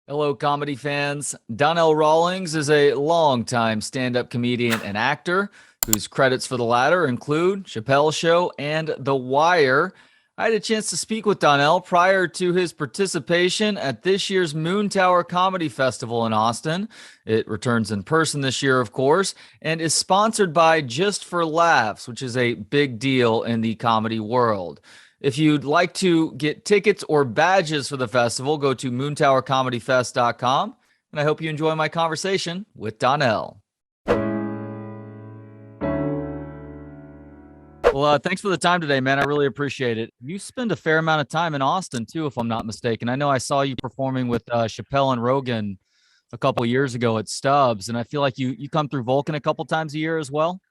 Hello, comedy fans. Donnell Rawlings is a longtime stand-up comedian and actor whose credits for the latter include Chappelle's Show and The Wire. I had a chance to speak with Donnell prior to his participation at this year's Moontower Comedy Festival in Austin. It returns in person this year, of course, and is sponsored by Just For Laughs, which is a big deal in the comedy world. If you'd like to get tickets or badges for the festival, go to moontowercomedyfest.com. And I hope you enjoy my conversation with Donnell. Well, thanks for the time today, man. I really appreciate it. You spend a fair amount of time in Austin, too, if I'm not mistaken. I know I saw you performing with Chappelle and Rogan a couple of years ago at Stubbs, and I feel like you come through Vulcan a couple times a year as well.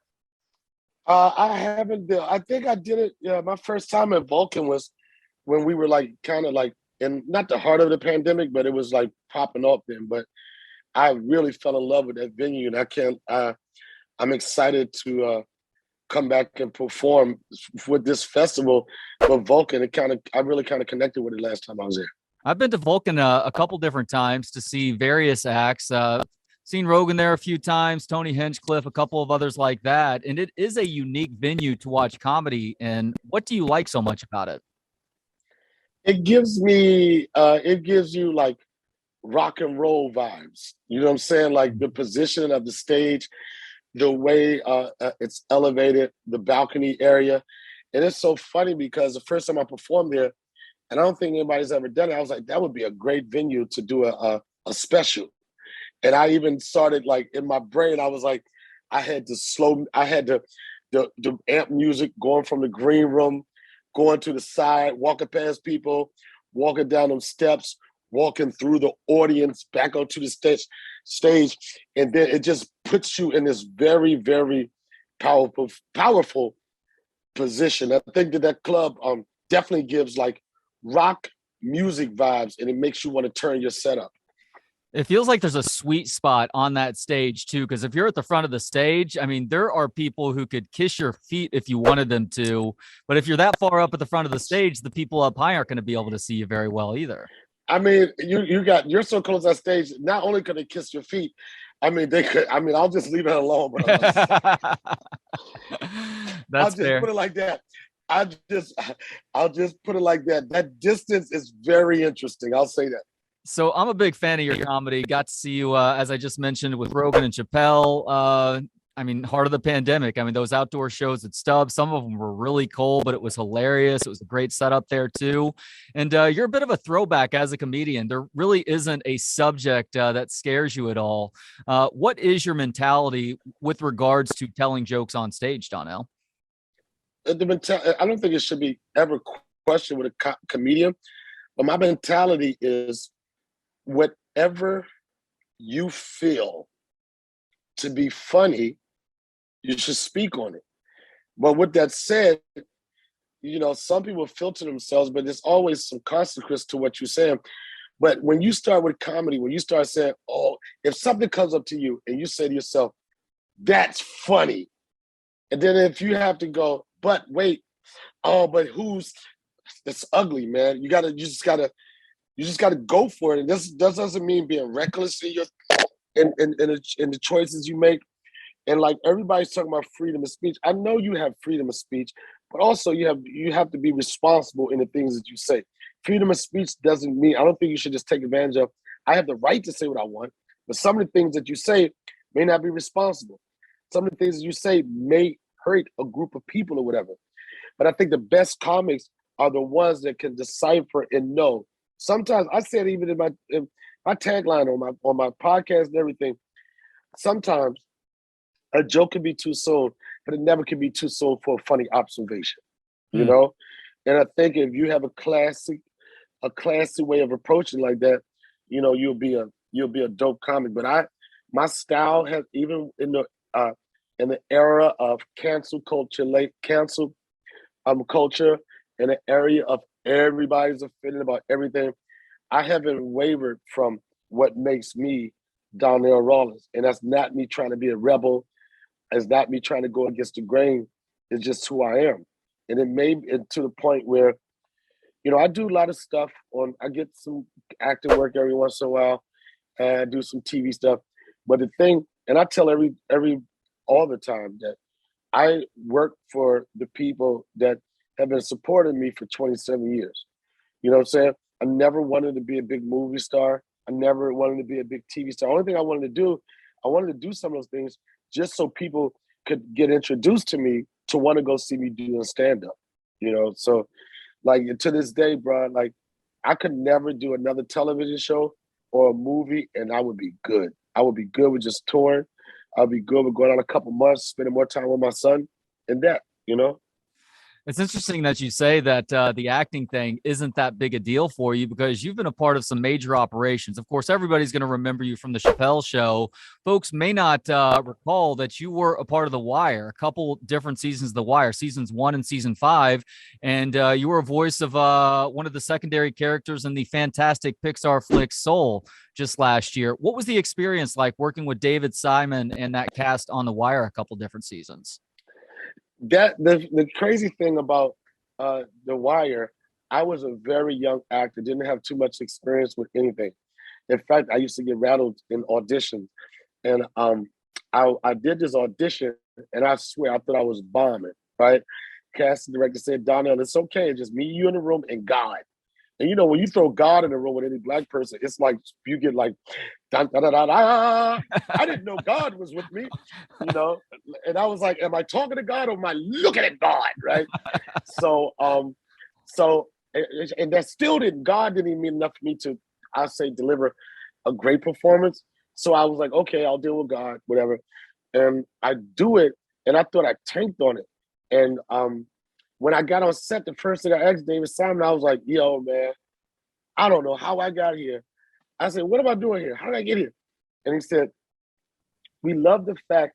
I haven't. I think I did it. Yeah, my first time at Vulcan was when we were like kind of like in not the heart of the pandemic, but it was like popping up then. But I really fell in love with that venue, and I can't. I'm excited to come back and perform with this festival with Vulcan. I really kind of connected with it last time I was there. I've been to Vulcan a couple different times to see various acts. Seen Rogan there a few times, Tony Hinchcliffe, a couple of others like that. And it is a unique venue to watch comedy. And what do you like so much about it? It gives you like rock and roll vibes. You know what I'm saying? Like the position of the stage, the way it's elevated, the balcony area. And it's so funny because the first time I performed there, and I don't think anybody's ever done it, I was like, that would be a great venue to do a special. And I even started like in my brain, I was like, I had the amp music going from the green room, going to the side, walking past people, walking down them steps, walking through the audience back onto the stage. And then it just puts you in this very, very powerful position. I think that club definitely gives like rock music vibes, and it makes you want to turn your set up. It feels like there's a sweet spot on that stage too, because if you're at the front of the stage, I mean, there are people who could kiss your feet if you wanted them to. But if you're that far up at the front of the stage, the people up high aren't going to be able to see you very well either. I mean, you're so close to that stage. Not only could they kiss your feet, I mean they could. I mean, I'll just leave it alone, but I'll That's just fair. put it like that. I just I'll just put it like that. That distance is very interesting. I'll say that. So I'm a big fan of your comedy. Got to see you, as I just mentioned, with Rogan and Chappelle. I mean, heart of the pandemic. I mean, those outdoor shows at Stubbs, some of them were really cold, but it was hilarious. It was a great setup there too. And you're a bit of a throwback as a comedian. There really isn't a subject that scares you at all. What is your mentality with regards to telling jokes on stage, Donnell? I don't think it should be ever questioned with a comedian, but my mentality is whatever you feel to be funny, you should speak on it. But with that said, some people filter themselves, but there's always some consequence to what you're saying. But when you start with comedy, when you start saying, oh, if something comes up to you and you say to yourself, that's funny. And then if you have to go, but wait, oh, but that's ugly, man. You just gotta go for it. And this doesn't mean being reckless in the choices you make. And like everybody's talking about freedom of speech. I know you have freedom of speech, but also you have to be responsible in the things that you say. Freedom of speech doesn't mean I don't think you should just take advantage of. I have the right to say what I want, but some of the things that you say may not be responsible. Some of the things that you say may hurt a group of people or whatever. But I think the best comics are the ones that can decipher and know. Sometimes I said even in my tagline on my podcast and everything. Sometimes a joke can be too soon, but it never can be too soon for a funny observation. You Hmm. know, and I think if you have a classic way of approaching like that, you'll be a dope comic. But my style has even in the era of cancel culture, late cancel culture, in the area of everybody's offended about everything. I haven't wavered from what makes me Donnell Rawlings. And that's not me trying to be a rebel. It's not me trying to go against the grain. It's just who I am. And it may to the point where, I do a lot of stuff I get some acting work every once in a while, and I do some TV stuff. But the thing, and I tell all the time that I work for the people that have been supporting me for 27 years. You know what I'm saying? I never wanted to be a big movie star. I never wanted to be a big TV star. Only thing I wanted to do some of those things just so people could get introduced to me to want to go see me doing stand up. So like to this day, bro, like I could never do another television show or a movie and I would be good. I would be good with just touring. I'll be good with going on a couple months, spending more time with my son and that. It's interesting that you say that the acting thing isn't that big a deal for you because you've been a part of some major operations. Of course, everybody's going to remember you from the Chappelle Show. Folks may not recall that you were a part of The Wire, a couple different seasons of The Wire, seasons 1 and season 5, and you were a voice of one of the secondary characters in the fantastic Pixar flick Soul just last year. What was the experience like working with David Simon and that cast on The Wire a couple different seasons? The crazy thing about The Wire, I was a very young actor, didn't have too much experience with anything. In fact, I used to get rattled in auditions, and I did this audition, and I swear I thought I was bombing. Right? Casting director said, "Donnell, it's okay, just me, you in the room, and God." And when you throw God in the room with any black person, it's like you get like, da, da, da, da, da. I didn't know God was with me, and I was like, am I talking to God or am I looking at God, right? So, and that still God didn't even mean enough for me to, I say, deliver a great performance. So I was like, okay, I'll deal with God, whatever. And I do it, and I thought I tanked on it. And when I got on set, the first thing I asked David Simon, I was like, yo, man, I don't know how I got here. I said, what am I doing here? How did I get here? And he said, we love the fact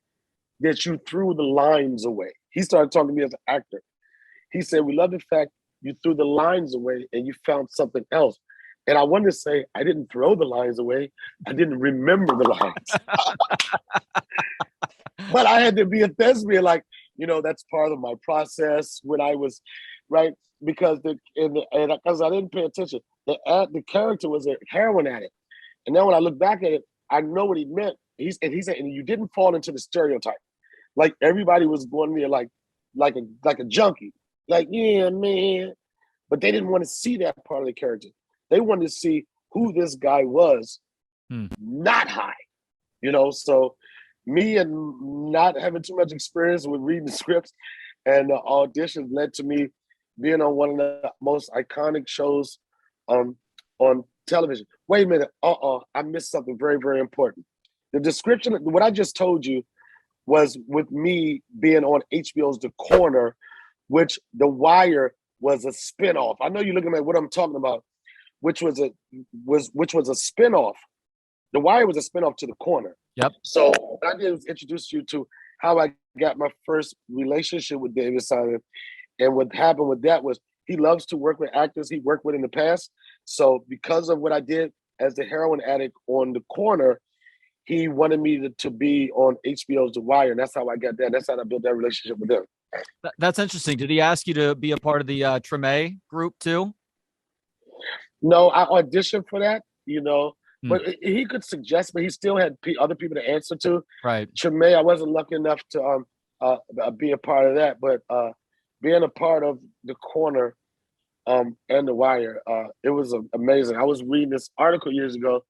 that you threw the lines away. He started talking to me as an actor. He said, we love the fact you threw the lines away and you found something else. And I wanted to say, I didn't throw the lines away. I didn't remember the lines. But I had to be a thespian, like, that's part of my process when I was, right? Because because I didn't pay attention. The character was a heroin addict. And then when I look back at it, I know what he meant. He said, and you didn't fall into the stereotype. Like everybody was going there like a junkie. Like, yeah, man. But they didn't want to see that part of the character. They wanted to see who this guy was, not high. So me and not having too much experience with reading scripts and the auditions led to me being on one of the most iconic shows on television. Wait a minute. I missed something very, very important. The description, what I just told you was with me being on HBO's The Corner, which The Wire was a spinoff. I know you're looking at what I'm talking about, which was a spinoff. The Wire was a spinoff to The Corner. Yep. So what I did was introduce you to how I got my first relationship with David Simon. And what happened with that was he loves to work with actors he worked with in the past. So because of what I did as the heroin addict on The Corner, he wanted me to be on HBO's The Wire. And that's how I got that. That's how I built that relationship with him. That's interesting. Did he ask you to be a part of the Treme group too? No, I auditioned for that, but he could suggest, but he still had other people to answer to. Right. Treme, I wasn't lucky enough to be a part of that, but being a part of The Corner and The Wire, it was amazing. I was reading this article years ago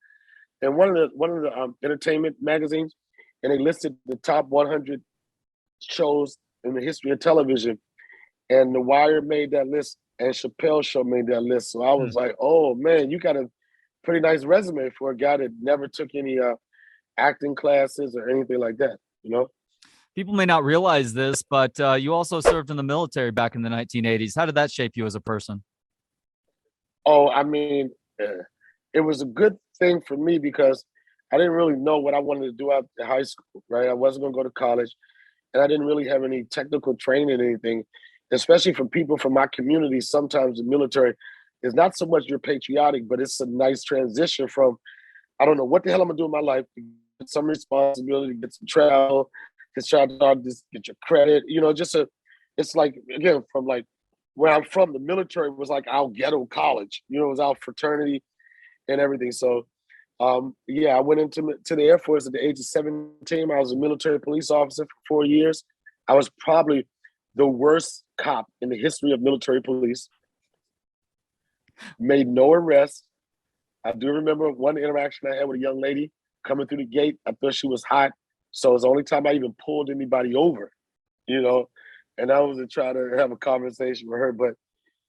in one of the entertainment magazines, and they listed the top 100 shows in the history of television, and The Wire made that list, and Chappelle Show made that list. So I was like, oh man, you got a pretty nice resume for a guy that never took any acting classes or anything like that, People may not realize this, but you also served in the military back in the 1980s. How did that shape you as a person? Oh, I mean, it was a good thing for me because I didn't really know what I wanted to do after high school, right? I wasn't going to go to college, and I didn't really have any technical training or anything, especially from people from my community. Sometimes the military is not so much you're patriotic, but it's a nice transition from, I don't know what the hell I'm going to do in my life, to get some responsibility, get some travel, to try to just get your credit, it's like, again, from like where I'm from, the military was like our ghetto college. You know, it was our fraternity and everything. So, yeah, I went into to the Air Force at the age of 17. I was a military police officer for 4 years. I was probably the worst cop in the history of military police. Made no arrests. I do remember one interaction I had with a young lady coming through the gate. I thought she was hot. So it was the only time I even pulled anybody over, you know, and I was to try to have a conversation with her. But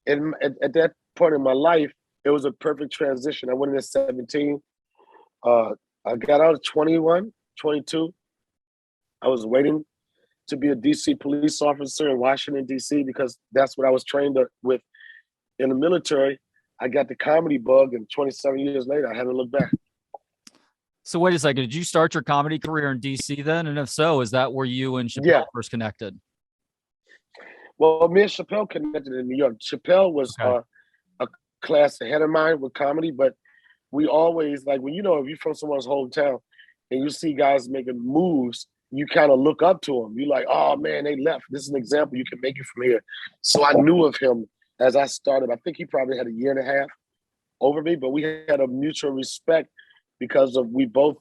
at that point in my life, it was a perfect transition. I went in at 17. I got out at 21, 22. I was waiting to be a DC police officer in Washington, DC, because that's what I was trained with in the military. I got the comedy bug, and 27 years later, I haven't looked back. So wait a second. Did you start your comedy career in DC then? And if so, is that where you and Chappelle first connected? Well, me and Chappelle connected in New York. Chappelle was a class ahead of mine with comedy, but we always, like, when, you know, if you're from someone's hometown and you see guys making moves, you kind of look up to them. You're like, oh man, they left. This is an example. You can make it from here. So I knew of him as I started. I think he probably had a year and a half over me, but we had a mutual respect because of we both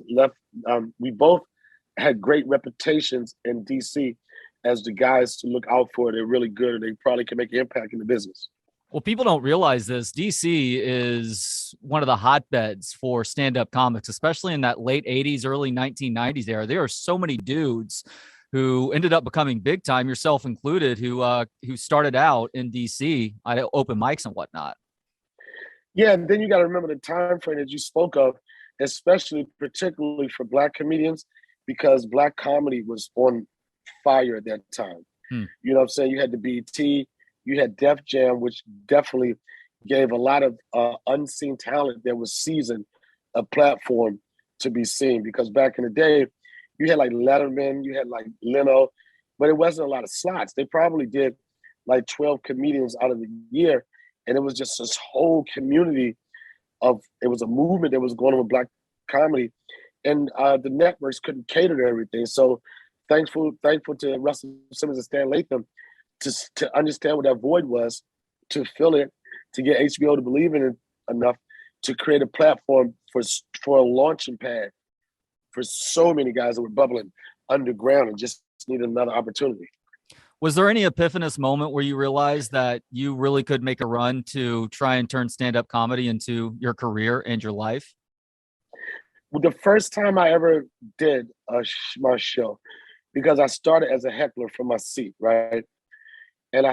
had great reputations in DC as the guys to look out for. They're really good, and they probably can make an impact in the business. Well, people don't realize this. DC is one of the hotbeds for stand-up comics, especially in that late 80s, early 1990s era. There are so many dudes who ended up becoming big time, yourself included, who started out in DC at open mics and whatnot. Yeah, and then you got to remember the time frame that you spoke of, especially particularly for Black comedians, because Black comedy was on fire at that time. You know what I'm saying? You had the BET, you had Def Jam, which definitely gave a lot of unseen talent that was seasoned a platform to be seen. Because back in the day, you had like Letterman, you had like Leno, but it wasn't a lot of slots. They probably did like 12 comedians out of the year. And it was just this whole community it was a movement that was going on with Black comedy. And the networks couldn't cater to everything. So thankful to Russell Simmons and Stan Latham to understand what that void was, to fill it, to get HBO to believe in it enough to create a platform for a launching pad for so many guys that were bubbling underground and just needed another opportunity. Was there any epiphanous moment where you realized that you really could make a run to try and turn stand-up comedy into your career and your life? Well, the first time I ever did my show, because I started as a heckler from my seat, right? And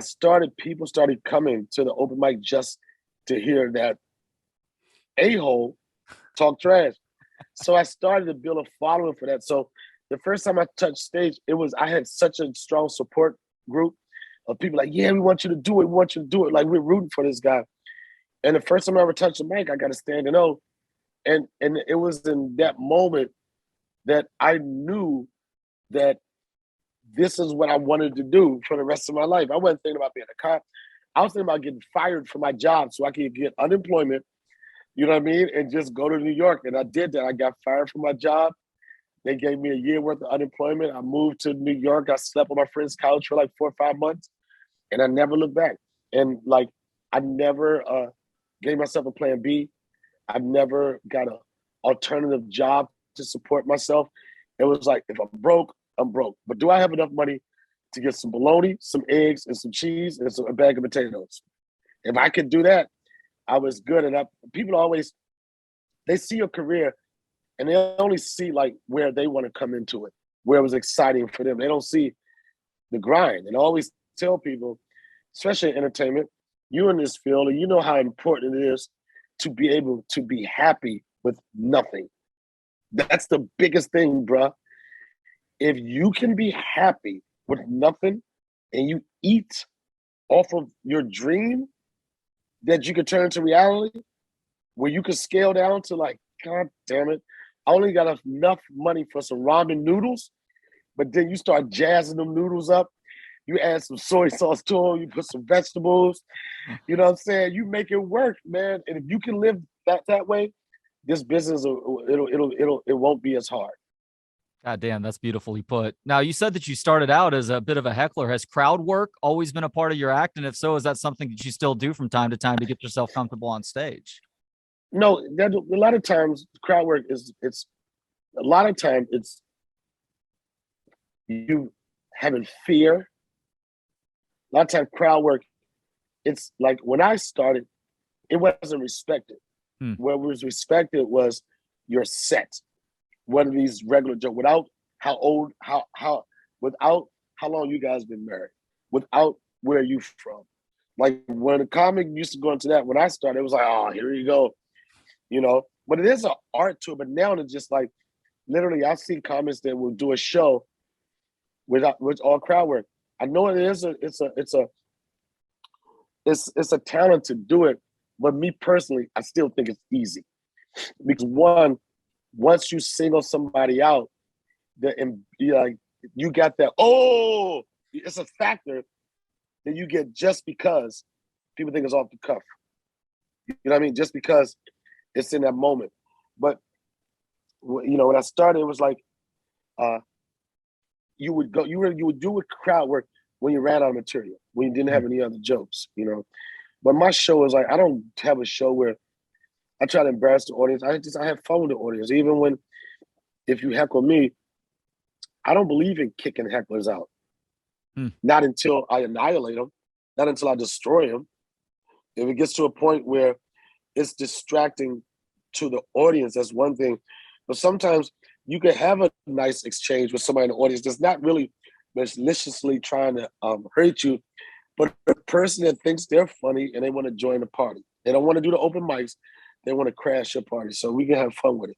people started coming to the open mic just to hear that a-hole talk trash. So I started to build a following for that. So the first time I touched stage, I had such a strong support group of people like, yeah, we want you to do it. We want you to do it. Like, we're rooting for this guy. And the first time I ever touched the mic, I got a standing O. And it was in that moment that I knew that this is what I wanted to do for the rest of my life. I wasn't thinking about being a cop. I was thinking about getting fired from my job so I could get unemployment, you know what I mean, and just go to New York. And I did that. I got fired from my job. They gave me a year worth of unemployment. I moved to New York. I slept on my friend's couch for like 4 or 5 months, and I never looked back. And like, I never gave myself a plan B. I never got an alternative job to support myself. It was like, if I'm broke, I'm broke. But do I have enough money to get some bologna, some eggs, and some cheese, and a bag of potatoes? If I could do that, I was good. And people always, they see your career and they only see like where they want to come into it, where it was exciting for them. They don't see the grind. And I always tell people, especially in entertainment, you're in this field and you know how important it is to be able to be happy with nothing. That's the biggest thing, bruh. If you can be happy with nothing and you eat off of your dream that you can turn into reality, where you can scale down to like, God damn it, I only got enough money for some ramen noodles, but then you start jazzing them noodles up. You add some soy sauce to them, you put some vegetables, you know what I'm saying? You make it work, man. And if you can live that way, this business, it won't be as hard. God damn, that's beautifully put. Now, you said that you started out as a bit of a heckler. Has crowd work always been a part of your act? And if so, is that something that you still do from time to time to get yourself comfortable on stage? No, that, a lot of times crowd work is it's a lot of times it's you having fear. A lot of times crowd work, it's like when I started, it wasn't respected. Hmm. What was respected was your set. One of these regular jokes without how old, without how long you guys been married, without where you from. Like when a comic used to go into that, when I started, it was like, oh, here you go, you know. But it is an art to it. But now it's just like literally, I've seen comics that will do a show with all crowd work. I know it's a talent to do it, but me personally, I still think it's easy because one, once you single somebody out, you got that. Oh, it's a factor that you get just because people think it's off the cuff. You know what I mean? Just because it's in that moment. But when I started, it was like you would do a crowd work when you ran out of material, when you didn't have any other jokes. But my show is like I don't have a show where I try to embarrass the audience. I have fun with the audience. Even when if you heckle me, I don't believe in kicking hecklers out. Not until I annihilate them, not until I destroy them. If it gets to a point where it's distracting to the audience, that's one thing. But sometimes you can have a nice exchange with somebody in the audience that's not really maliciously trying to hurt you, but the person that thinks they're funny and they want to join the party. They don't want to do the open mics. They want to crash your party. So we can have fun with it.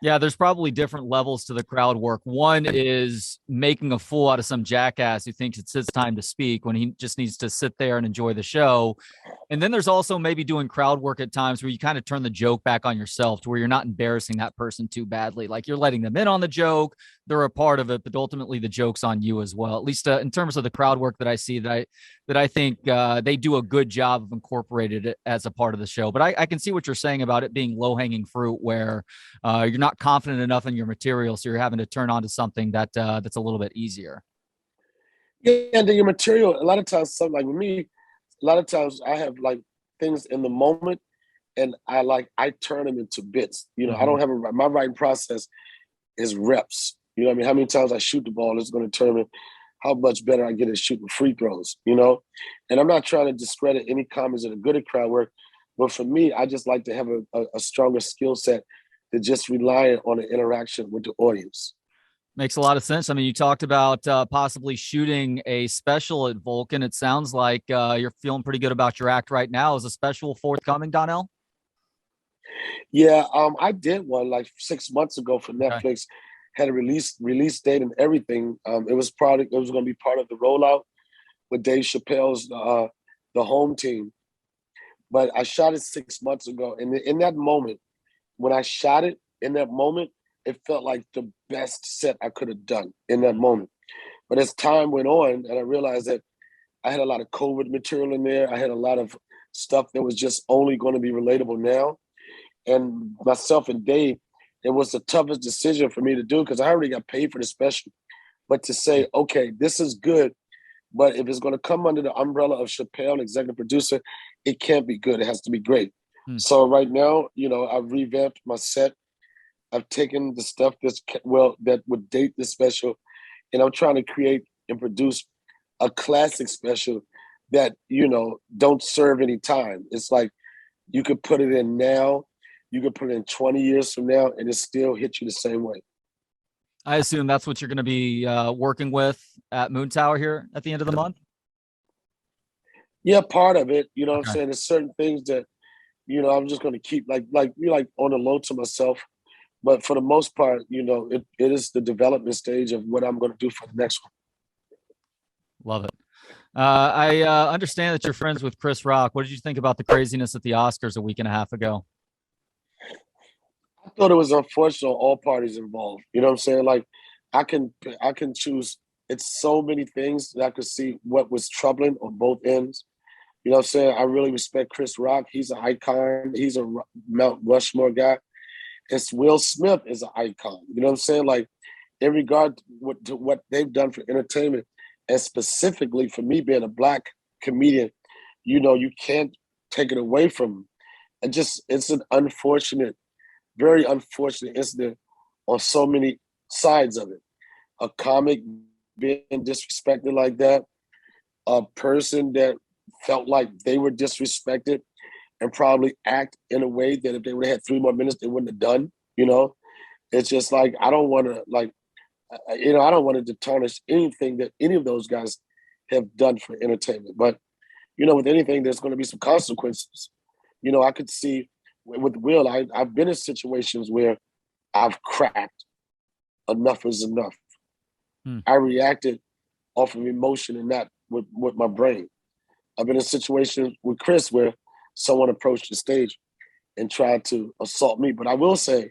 Yeah, there's probably different levels to the crowd work. One is making a fool out of some jackass who thinks it's his time to speak when he just needs to sit there and enjoy the show. And then there's also maybe doing crowd work at times where you kind of turn the joke back on yourself to where you're not embarrassing that person too badly. Like you're letting them in on the joke. They're a part of it, but ultimately the joke's on you as well. At least in terms of the crowd work that I see that I think they do a good job of incorporated it as a part of the show. But I can see what you're saying about it being low hanging fruit where you're not confident enough in your material. So you're having to turn on to something that's a little bit easier. Yeah, and then your material, a lot of times, something like with me, a lot of times I have like things in the moment and I turn them into bits. I don't have my writing process is reps. You know what I mean? How many times I shoot the ball is going to determine how much better I get at shooting free throws. And I'm not trying to discredit any comics that are good at crowd work, but for me, I just like to have a stronger skill set than just relying on the interaction with the audience. Makes a lot of sense. I mean, you talked about possibly shooting a special at Vulcan. It sounds like you're feeling pretty good about your act right now. Is a special forthcoming, Donnell? Yeah, I did one like 6 months ago for Okay. Netflix. Had a release date and everything. It was going to be part of the rollout with Dave Chappelle's the home team. But I shot it 6 months ago, and in that moment, when I shot it, in that moment, it felt like the best set I could have done in that moment. But as time went on, and I realized that I had a lot of COVID material in there, I had a lot of stuff that was just only going to be relatable now. And myself and Dave, it was the toughest decision for me to do because I already got paid for the special. But to say, okay, this is good, but if it's going to come under the umbrella of Chappelle, executive producer, it can't be good. It has to be great. So right now, I've revamped my set. I've taken the stuff that would date the special, and I'm trying to create and produce a classic special that don't serve any time. It's like you could put it in now, you could put it in 20 years from now, and it still hit you the same way. I assume that's what you're going to be working with at Moontower here at the end of the month. Yeah, part of it. You know what I'm Okay. saying? There's certain things that I'm just going to keep like on the low to myself. But for the most part, it is the development stage of what I'm going to do for the next one. Love it. I understand that you're friends with Chris Rock. What did you think about the craziness at the Oscars a week and a half ago? I thought it was unfortunate on all parties involved. You know what I'm saying? Like I can choose. It's so many things that I could see what was troubling on both ends. You know what I'm saying? I really respect Chris Rock. He's an icon. He's a Mount Rushmore guy. It's Will Smith is an icon. You know what I'm saying? Like in regard to what they've done for entertainment, and specifically for me being a Black comedian, you can't take it away from them. And it's an unfortunate, very unfortunate incident on so many sides of it. A comic being disrespected like that, a person that felt like they were disrespected and probably act in a way that if they would have had 3 more minutes, they wouldn't have done. It's just like, I don't want to tarnish anything that any of those guys have done for entertainment. But, with anything, there's going to be some consequences. I could see with Will, I've been in situations where I've cracked. Enough is enough. I reacted off of emotion and not with my brain. I've been in situations with Chris where someone approached the stage and tried to assault me. But I will say,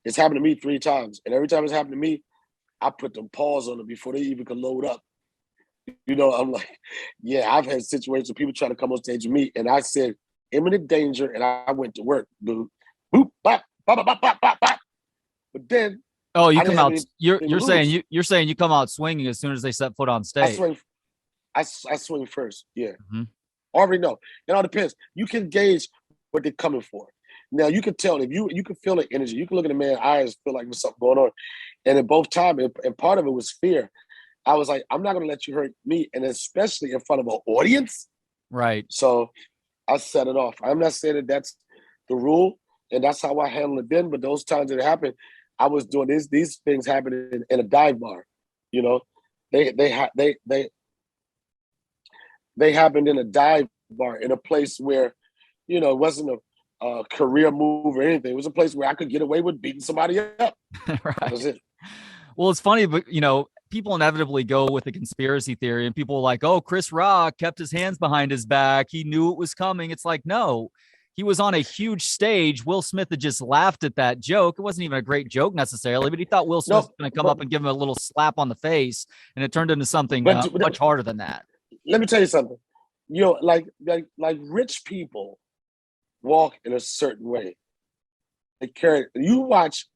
it's happened to me 3 times. And every time it's happened to me, I put them paws on them before they even could load up. I'm like, yeah, I've had situations where people try to come on stage with me, and I said, imminent danger, and I went to work, dude. Boop, bop, bop, bop, bop, bop, bop. But then, oh, you come out. You're saying you come out swinging as soon as they set foot on stage. I swing first. Yeah, already know. It all depends. You can gauge what they're coming for. Now you can tell if you can feel the energy. You can look at a man's eyes, feel like there's something going on. And at both times, and part of it was fear. I was like, I'm not going to let you hurt me, and especially in front of an audience. Right. So I set it off. I'm not saying that that's the rule, and that's how I handle it then. But those times that it happened, I was doing these things happening in a dive bar. They happened in a dive bar in a place where, it wasn't a career move or anything. It was a place where I could get away with beating somebody up. Right. That was it. Well, it's funny, but people inevitably go with the conspiracy theory, and people are like, oh, Chris Rock kept his hands behind his back. He knew it was coming. It's like, no, he was on a huge stage. Will Smith had just laughed at that joke. It wasn't even a great joke necessarily, but he thought Will Smith was going to come up and give him a little slap on the face, and it turned into something much harder than that. Let me tell you something. Like rich people walk in a certain way. They carry. You watch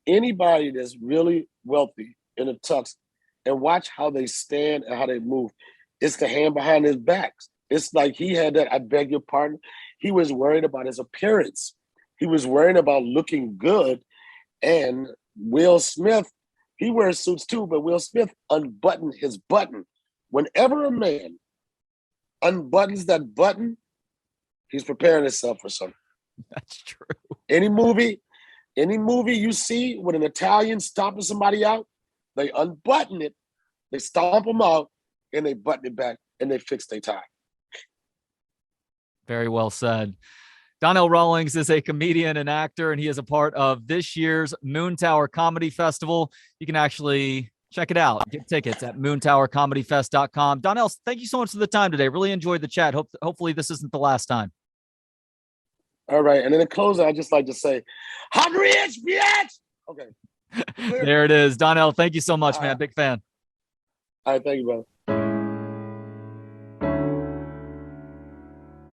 anybody that's really wealthy in a tux and watch how they stand and how they move. It's the hand behind his back. It's like he had that, I beg your pardon. He was worried about his appearance. He was worried about looking good. And Will Smith, he wears suits too, but Will Smith unbuttoned his button. Whenever a man unbuttons that button, he's preparing himself for something. That's true. Any movie you see with an Italian stomping somebody out, they unbutton it, they stomp them out, and they button it back, and they fix their tie. Very well said. Donnell Rawlings is a comedian and actor, and he is a part of this year's Moontower Comedy Festival. You can actually check it out. Get tickets at moontowercomedyfest.com. Donnell, thank you so much for the time today. Really enjoyed the chat. Hopefully this isn't the last time. All right. And in the closing, I just like to say, I'm rich, bitch! Okay. There it is. Donnell, thank you so much, man. Big fan. All right. Thank you, brother.